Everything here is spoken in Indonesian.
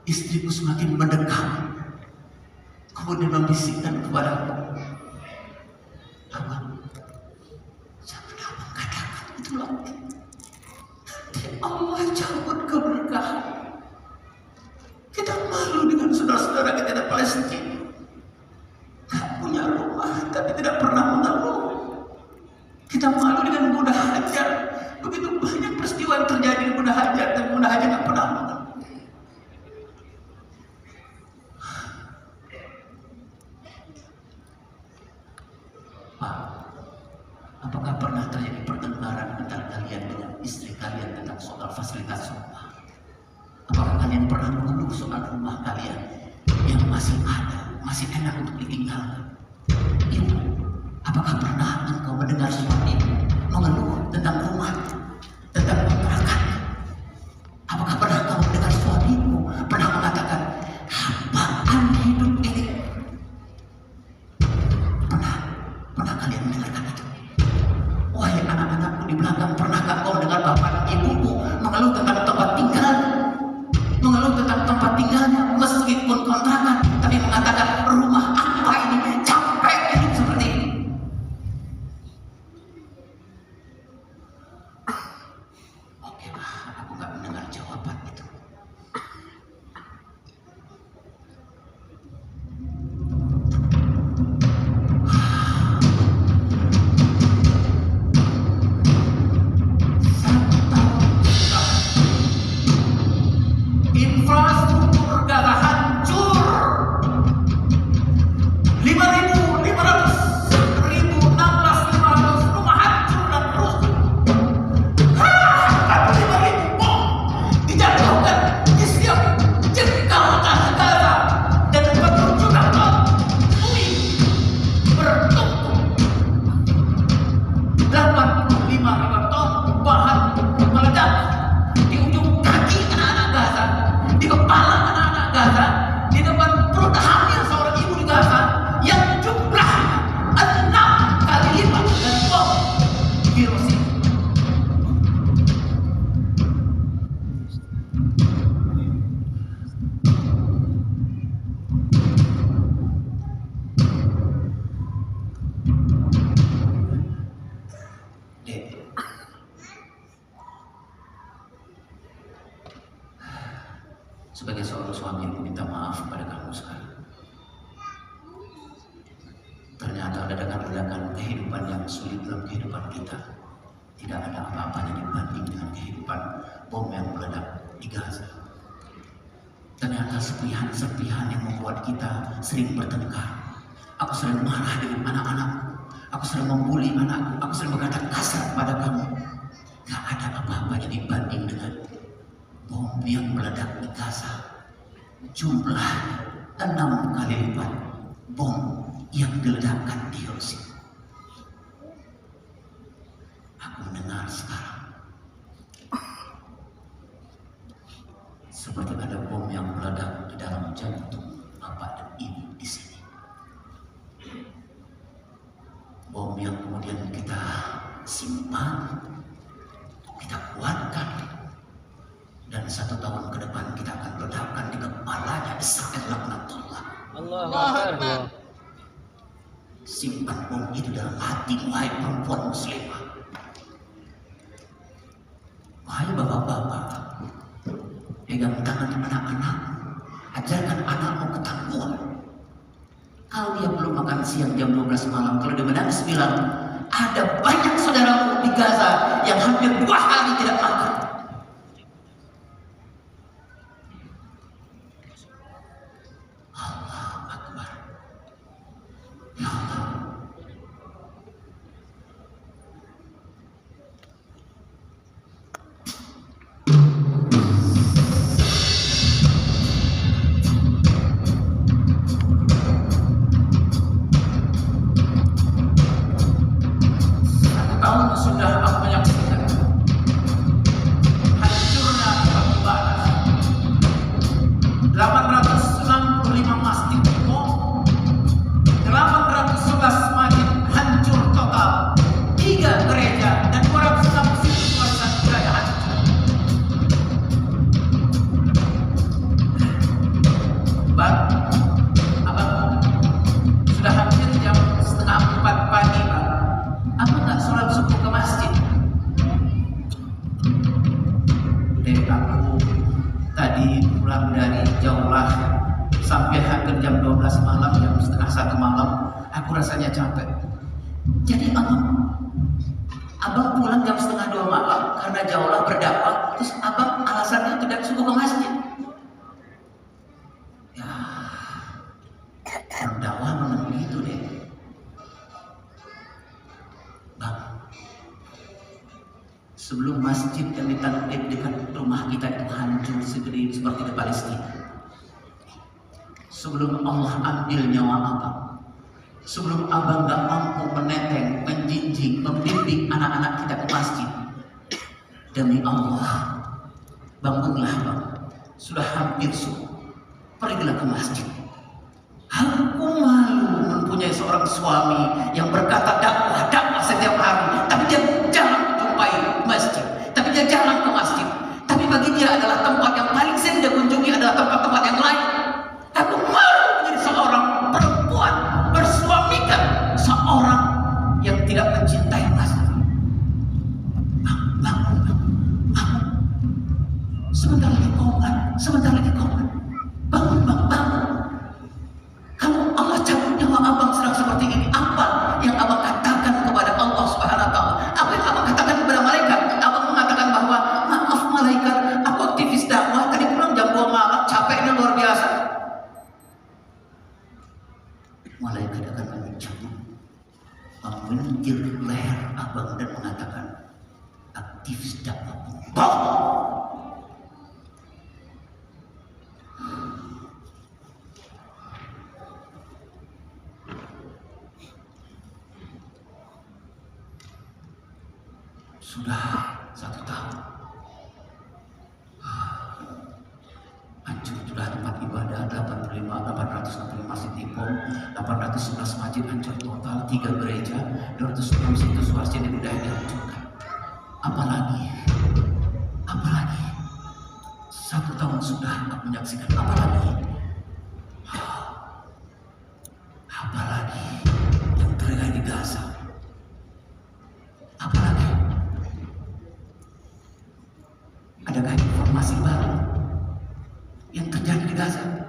istriku semakin mendekat, kemudian membisikkan kepadaku, "Abang, jangan abang katakan itu lagi. Nanti Allah cabut keberkahan. Kita malu dengan saudara-saudara kita di Palestina. Gak punya rumah tapi tidak pernah mengeluh. Kita malu dengan Bunda Hajar. Begitu banyak peristiwa yang terjadi di Bunda Hajar dan Bunda Hajar gak pernah mengeluh." Pak, apakah pernah terjadi pertengkaran antara kalian dengan istri kalian tentang soal fasilitas rumah? Apakah kalian pernah mengeluh soal rumah kalian yang masih ada, masih enak untuk ditinggalkan? Ibu, apakah pernah engkau mendengar suamimu mengeluh tentang rumah, tentang kontrakan? Apakah pernah kamu mendengar suamimu pernah mengatakan, "Apaan hidup ini?" Pernah kalian mendengarkan itu? Wahai anak-anakku di belakang, pernahkah kau mendengar bapak dan ibumu mengeluh tentang tempat tinggal? Mengeluh tentang tempat tinggalnya meskipun kontrakan, tapi mengatakan, "Rumah apa ini? Capek hidup seperti ini." Oke Pak, aku gak mendengar jawaban itu. Infrastruktur darah hancur. 5.500, 1.016 rumah hancur dan rusak. 45.000 bom dijatuhkan di setiap jengkal tanah Gaza dan 40 juta ton bumi bertumpuk. 85 ton bahan meledak di ujung kaki anak-anak Gaza, di kepala anak-anak Gaza, di depan perut hamil seorang ibu di Gaza yang jumlahnya 6 kali lipat dari bom Hiroshima. Dek, sebagai seorang suami, aku minta maaf kepada kamu sekarang. Ternyata ledakan-ledakan kehidupan yang sulit dalam kehidupan kita tidak ada apa-apanya dibanding dengan kehidupan bom yang meledak di Gaza. Ternyata serpihan-serpihan yang membuat kita sering bertengkar. Aku sering marah dengan anak-anakku, aku sering membuli anakku, aku sering berkata kasar kepada kamu. Gak ada apa-apanya dibanding dengan bom yang meledak di Gaza. Jumlahnya 6 kali lipat bom yang diledakkan di Hiroshima. Aku mendengar sekarang seperti ada bom yang meledak di dalam jantung bapak dan ibu di sini. Bom yang kemudian kita simpan, kita kuatkan, dan 1 tahun ke depan kita akan ledakan di kepalanya Israel laknatullah. Allahu Akbar. Simpan bom itu dalam hati, wahai perempuan muslimah. Wahai bapak-bapak, pegang tangan anak-anak, ajarkan anakmu ketangguhan. Kalau dia belum makan siang jam 12 malam, kalau dia menangis bilang, ada banyak saudaramu di Gaza yang hampir 2 hari tidak makan. Allahu Akbar. Ya Allah. Sudah aku menyaksikan 12 malam, jam setengah 1 malam, aku rasanya capek. Jadi abang pulang jam setengah 2 malam karena jauhlah berdakwah, terus abang alasannya tidak suka ke masjid. Ya, berdakwah memang begitu deh. Bang, sebelum masjid yang ditanam dekat rumah kita itu hancur seperti di Palestina, sebelum Allah ambil nyawa abang, sebelum abang gak mampu meneteng, menjinjing, membimbing anak-anak kita ke masjid, demi Allah, bangunlah bang, sudah hampir subuh, pergilah ke masjid. Aku malu mempunyai seorang suami yang berkata dakwah setiap hari, tapi dia jarang jumpai masjid, tapi dia jarang ke masjid, tapi bagi dia adalah tempat yang paling sering dia kunjungi adalah tempat-tempat yang lain. Aku malu menjadi seorang perempuan bersuamikan seorang yang tidak mencintai masjid. Bangun. Sebentar lagi komat. Bangun. Kamu, Allah cabut nyawa abang sedang seperti ini. Apa yang abang katakan kepada Allah Subhanahu wa Ta'ala? Apa yang abang katakan kepada malaikat? Abang mengatakan bahwa maaf malaikat, aku aktivis dakwah, tadi pulang jam 2 malam, capeknya luar biasa. Malaikat akan mencabut, menggigit leher abang dan mengatakan, aktivis dakwah bohong. Sudah 1 tahun hancur, sudah tempat ibadah 865 masjid Ipom, 811 masjid hancur total, 3 gereja, 206 situs masjid di budaya dihancurkan. Apalagi 1 tahun sudah aku menyaksikan. Apalagi yang terjadi di Gaza. Adakah informasi baru yang terjadi di Gaza?